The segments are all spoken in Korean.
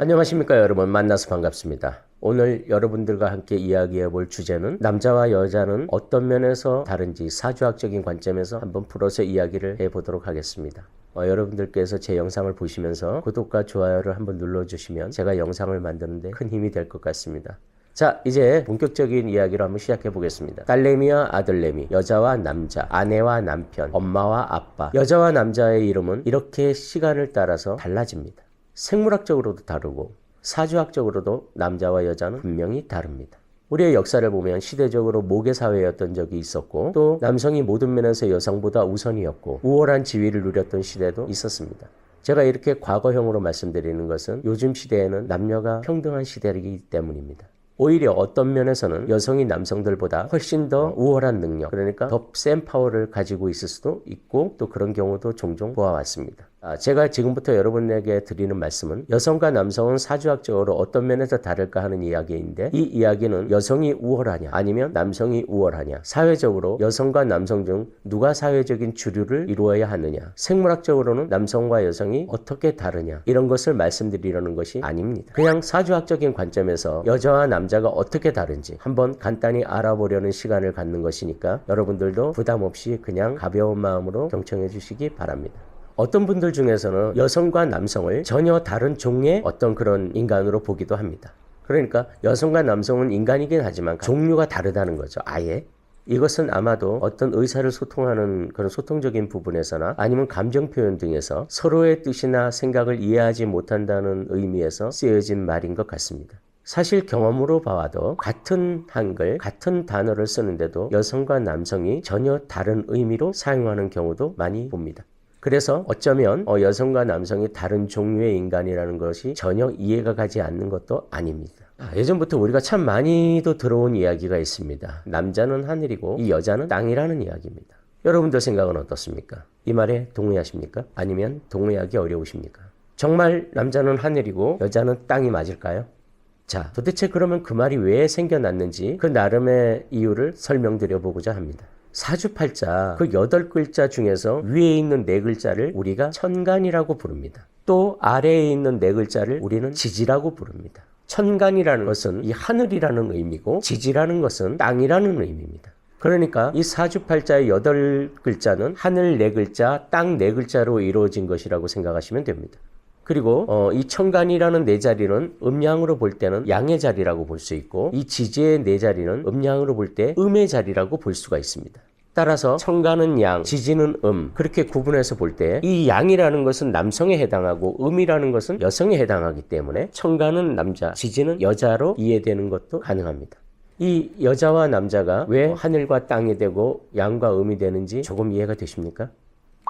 안녕하십니까 여러분, 만나서 반갑습니다. 오늘 여러분들과 함께 이야기해 볼 주제는 남자와 여자는 어떤 면에서 다른지 사주학적인 관점에서 한번 풀어서 이야기를 해보도록 하겠습니다. 여러분들께서 제 영상을 보시면서 구독과 좋아요를 한번 눌러주시면 제가 영상을 만드는데 큰 힘이 될 것 같습니다. 자, 이제 본격적인 이야기를 한번 시작해 보겠습니다. 딸내미와 아들내미, 여자와 남자, 아내와 남편, 엄마와 아빠. 여자와 남자의 이름은 이렇게 시간을 따라서 달라집니다. 생물학적으로도 다르고 사주학적으로도 남자와 여자는 분명히 다릅니다. 우리의 역사를 보면 시대적으로 모계 사회였던 적이 있었고, 또 남성이 모든 면에서 여성보다 우선이었고 우월한 지위를 누렸던 시대도 있었습니다. 제가 이렇게 과거형으로 말씀드리는 것은 요즘 시대에는 남녀가 평등한 시대이기 때문입니다. 오히려 어떤 면에서는 여성이 남성들보다 훨씬 더 우월한 능력, 그러니까 더 센 파워를 가지고 있을 수도 있고, 또 그런 경우도 종종 보아왔습니다. 제가 지금부터 여러분에게 드리는 말씀은 여성과 남성은 사주학적으로 어떤 면에서 다를까 하는 이야기인데, 이 이야기는 여성이 우월하냐 아니면 남성이 우월하냐, 사회적으로 여성과 남성 중 누가 사회적인 주류를 이루어야 하느냐, 생물학적으로는 남성과 여성이 어떻게 다르냐, 이런 것을 말씀드리려는 것이 아닙니다. 그냥 사주학적인 관점에서 여자와 남자가 어떻게 다른지 한번 간단히 알아보려는 시간을 갖는 것이니까 여러분들도 부담 없이 그냥 가벼운 마음으로 경청해 주시기 바랍니다. 어떤 분들 중에서는 여성과 남성을 전혀 다른 종의 어떤 그런 인간으로 보기도 합니다. 그러니까 여성과 남성은 인간이긴 하지만 종류가 다르다는 거죠. 아예. 이것은 아마도 어떤 의사를 소통하는 그런 소통적인 부분에서나 아니면 감정 표현 등에서 서로의 뜻이나 생각을 이해하지 못한다는 의미에서 쓰여진 말인 것 같습니다. 사실 경험으로 봐도 같은 한글, 같은 단어를 쓰는데도 여성과 남성이 전혀 다른 의미로 사용하는 경우도 많이 봅니다. 그래서 어쩌면 여성과 남성이 다른 종류의 인간이라는 것이 전혀 이해가 가지 않는 것도 아닙니다. 예전부터 우리가 참 많이도 들어온 이야기가 있습니다. 남자는 하늘이고 이 여자는 땅이라는 이야기입니다. 여러분들 생각은 어떻습니까? 이 말에 동의하십니까? 아니면 동의하기 어려우십니까? 정말 남자는 하늘이고 여자는 땅이 맞을까요? 자, 도대체 그러면 그 말이 왜 생겨났는지 그 나름의 이유를 설명드려 보고자 합니다. 사주팔자 그 8글자 중에서 위에 있는 4글자를 우리가 천간이라고 부릅니다. 또 아래에 있는 4글자를 우리는 지지라고 부릅니다. 천간이라는 것은 이 하늘이라는 의미고 지지라는 것은 땅이라는 의미입니다. 그러니까 이 사주팔자의 8글자는 하늘 4글자, 땅 4글자로 이루어진 것이라고 생각하시면 됩니다. 그리고 이 천간이라는 4자리는 음양으로 볼 때는 양의 자리라고 볼 수 있고, 이 지지의 4자리는 음양으로 볼 때 음의 자리라고 볼 수가 있습니다. 따라서 천간은 양, 지지는 그렇게 구분해서 볼 때 이 양이라는 것은 남성에 해당하고 음이라는 것은 여성에 해당하기 때문에 천간은 남자, 지지는 여자로 이해되는 것도 가능합니다. 이 여자와 남자가 왜 하늘과 땅이 되고 양과 음이 되는지 조금 이해가 되십니까?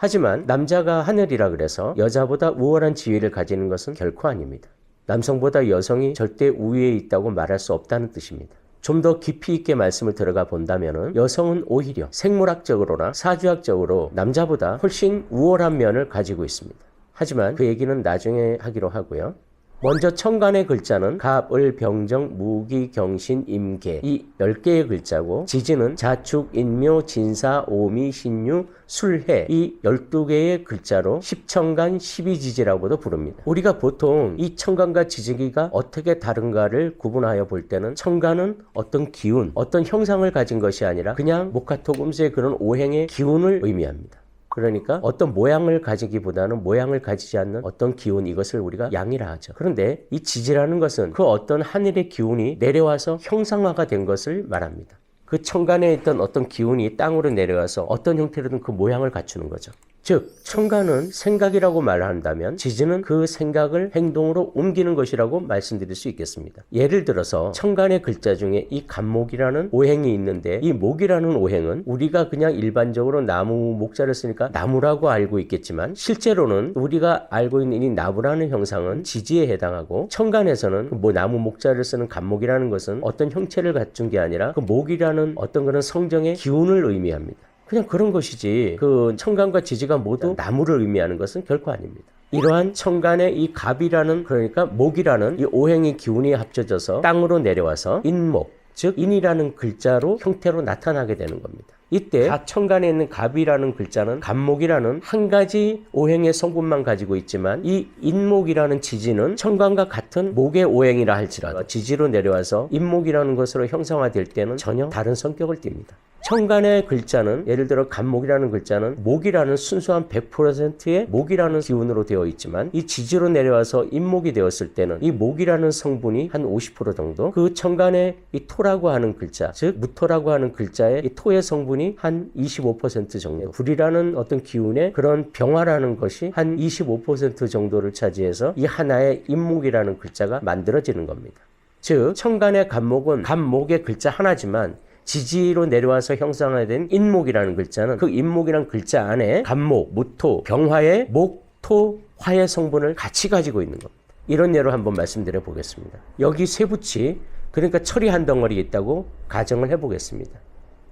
하지만 남자가 하늘이라 그래서 여자보다 우월한 지위를 가지는 것은 결코 아닙니다. 남성보다 여성이 절대 우위에 있다고 말할 수 없다는 뜻입니다. 좀 더 깊이 있게 말씀을 들어가 본다면 여성은 오히려 생물학적으로나 사주학적으로 남자보다 훨씬 우월한 면을 가지고 있습니다. 하지만 그 얘기는 나중에 하기로 하고요. 먼저 천간의 글자는 갑, 을, 병정, 무기, 경신, 임계 이 10개의 글자고, 지지는 자축, 인묘, 진사, 오미, 신유, 술해 이 12개의 글자로 십천간, 십이지지라고도 부릅니다. 우리가 보통 이 천간과 지지기가 어떻게 다른가를 구분하여 볼 때는 천간은 어떤 기운, 어떤 형상을 가진 것이 아니라 그냥 목화토금수의 그런 오행의 기운을 의미합니다. 그러니까 어떤 모양을 가지기보다는 모양을 가지지 않는 어떤 기운, 이것을 우리가 양이라 하죠. 그런데 이 지지라는 것은 그 어떤 하늘의 기운이 내려와서 형상화가 된 것을 말합니다. 그 천간에 있던 어떤 기운이 땅으로 내려와서 어떤 형태로든 그 모양을 갖추는 거죠. 즉 천간은 생각이라고 말한다면 지지는 그 생각을 행동으로 옮기는 것이라고 말씀드릴 수 있겠습니다. 예를 들어서 천간의 글자 중에 이 간목이라는 오행이 있는데, 이 목이라는 오행은 우리가 그냥 일반적으로 나무 목자를 쓰니까 나무라고 알고 있겠지만, 실제로는 우리가 알고 있는 이 나무라는 형상은 지지에 해당하고, 천간에서는 그 나무 목자를 쓰는 간목이라는 것은 어떤 형체를 갖춘 게 아니라 그 목이라는 어떤 그런 성정의 기운을 의미합니다. 그냥 그런 것이지 그 천간과 지지가 모두 나무를 의미하는 것은 결코 아닙니다. 이러한 천간의 이 갑이라는, 그러니까 목이라는 이 오행의 기운이 합쳐져서 땅으로 내려와서 인목, 즉 인이라는 글자로 형태로 나타나게 되는 겁니다. 이때 가천간에 있는 갑이라는 글자는 갑목이라는 한 가지 오행의 성분만 가지고 있지만 이 인목이라는 지지는 천간과 같은 목의 오행이라 할지라도 지지로 내려와서 인목이라는 것으로 형상화될 때는 전혀 다른 성격을 띱니다. 천간의 글자는 예를 들어 갑목이라는 글자는 목이라는 순수한 100%의 목이라는 기운으로 되어 있지만 이 지지로 내려와서 인목이 되었을 때는 이 목이라는 성분이 한 50% 정도 그 천간의 이 토라고 하는 글자 즉 무토라고 하는 글자의 이 토의 성분이 한 25% 정도 불이라는 어떤 기운의 그런 병화라는 것이 한 25% 정도를 차지해서 이 하나의 인목이라는 글자가 만들어지는 겁니다. 즉 천간의 갑목은 갑목의 글자 하나지만 지지로 내려와서 형상화된 인목이라는 글자는 그 인목이라는 글자 안에 갑목, 무토, 병화의 목, 토, 화의 성분을 같이 가지고 있는 겁니다. 이런 예로 한번 말씀드려 보겠습니다. 여기 쇠붙이 그러니까 철이 한 덩어리 있다고 가정을 해보겠습니다.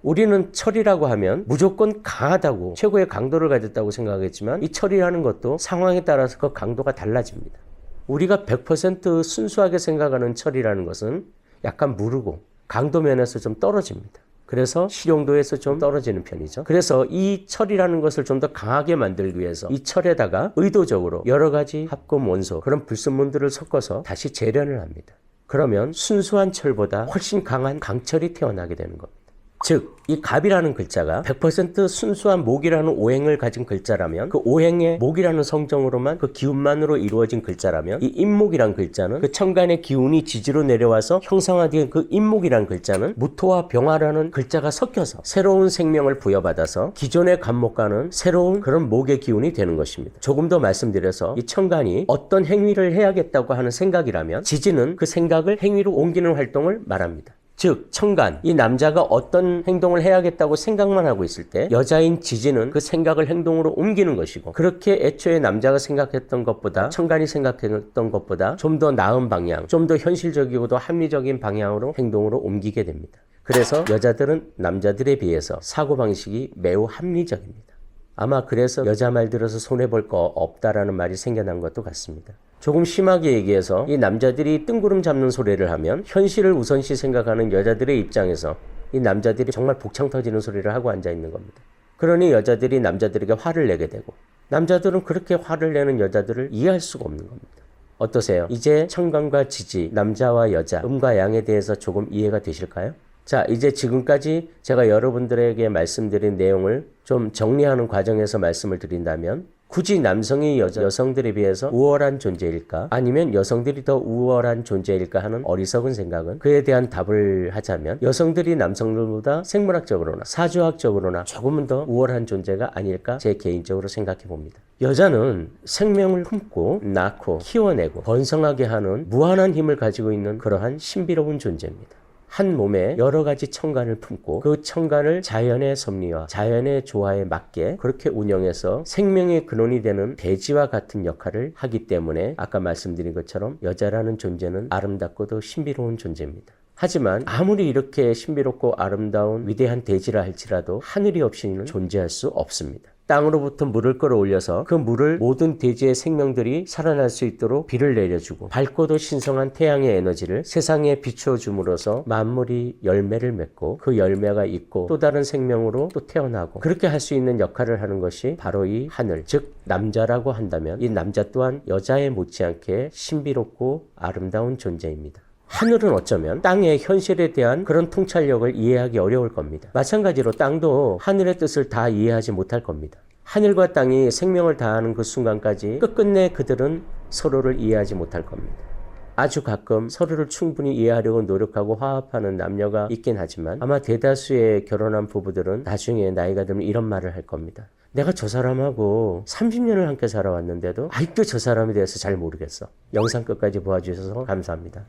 우리는 철이라고 하면 무조건 강하다고 최고의 강도를 가졌다고 생각하겠지만 이 철이라는 것도 상황에 따라서 그 강도가 달라집니다. 우리가 100% 순수하게 생각하는 철이라는 것은 약간 무르고 강도 면에서 좀 떨어집니다. 그래서 실용도에서 좀 떨어지는 편이죠. 그래서 이 철이라는 것을 좀 더 강하게 만들기 위해서 이 철에다가 의도적으로 여러 가지 합금 원소 그런 불순물들을 섞어서 다시 재련을 합니다. 그러면 순수한 철보다 훨씬 강한 강철이 태어나게 되는 겁니다. 즉, 이 갑이라는 글자가 100% 순수한 목이라는 오행을 가진 글자라면 그 오행의 목이라는 성정으로만 그 기운만으로 이루어진 글자라면 이 인목이란 글자는 그 천간의 기운이 지지로 내려와서 형상화된 그 인목이란 글자는 무토와 병화라는 글자가 섞여서 새로운 생명을 부여받아서 기존의 갑목과는 새로운 그런 목의 기운이 되는 것입니다. 조금 더 말씀드려서 이 천간이 어떤 행위를 해야겠다고 하는 생각이라면 지지는 그 생각을 행위로 옮기는 활동을 말합니다. 즉 천간, 이 남자가 어떤 행동을 해야겠다고 생각만 하고 있을 때 여자인 지지는 그 생각을 행동으로 옮기는 것이고 그렇게 애초에 남자가 생각했던 것보다 천간이 생각했던 것보다 좀 더 나은 방향, 좀 더 현실적이고도 합리적인 방향으로 행동으로 옮기게 됩니다. 그래서 여자들은 남자들에 비해서 사고방식이 매우 합리적입니다. 아마 그래서 여자 말 들어서 손해볼 거 없다라는 말이 생겨난 것도 같습니다. 조금 심하게 얘기해서 이 남자들이 뜬구름 잡는 소리를 하면 현실을 우선시 생각하는 여자들의 입장에서 이 남자들이 정말 복창 터지는 소리를 하고 앉아있는 겁니다. 그러니 여자들이 남자들에게 화를 내게 되고 남자들은 그렇게 화를 내는 여자들을 이해할 수가 없는 겁니다. 어떠세요? 이제 천간과 지지, 남자와 여자, 음과 양에 대해서 조금 이해가 되실까요? 자, 이제 지금까지 제가 여러분들에게 말씀드린 내용을 좀 정리하는 과정에서 말씀을 드린다면 굳이 남성이 여성들에 비해서 우월한 존재일까? 아니면 여성들이 더 우월한 존재일까 하는 어리석은 생각은 그에 대한 답을 하자면 여성들이 남성들보다 생물학적으로나 사주학적으로나 조금은 더 우월한 존재가 아닐까 제 개인적으로 생각해 봅니다. 여자는 생명을 품고 낳고 키워내고 번성하게 하는 무한한 힘을 가지고 있는 그러한 신비로운 존재입니다. 한 몸에 여러 가지 천간을 품고 그 천간을 자연의 섭리와 자연의 조화에 맞게 그렇게 운영해서 생명의 근원이 되는 대지와 같은 역할을 하기 때문에 아까 말씀드린 것처럼 여자라는 존재는 아름답고도 신비로운 존재입니다. 하지만 아무리 이렇게 신비롭고 아름다운 위대한 대지라 할지라도 하늘이 없이는 존재할 수 없습니다. 땅으로부터 물을 끌어올려서 그 물을 모든 대지의 생명들이 살아날 수 있도록 비를 내려주고 밝고도 신성한 태양의 에너지를 세상에 비춰줌으로써 만물이 열매를 맺고 그 열매가 있고 또 다른 생명으로 또 태어나고 그렇게 할 수 있는 역할을 하는 것이 바로 이 하늘, 즉 남자라고 한다면 이 남자 또한 여자에 못지않게 신비롭고 아름다운 존재입니다. 하늘은 어쩌면 땅의 현실에 대한 그런 통찰력을 이해하기 어려울 겁니다. 마찬가지로 땅도 하늘의 뜻을 다 이해하지 못할 겁니다. 하늘과 땅이 생명을 다하는 그 순간까지 끝끝내 그들은 서로를 이해하지 못할 겁니다. 아주 가끔 서로를 충분히 이해하려고 노력하고 화합하는 남녀가 있긴 하지만 아마 대다수의 결혼한 부부들은 나중에 나이가 들면 이런 말을 할 겁니다. 내가 저 사람하고 30년을 함께 살아왔는데도 아직도 저 사람에 대해서 잘 모르겠어. 영상 끝까지 보아주셔서 감사합니다.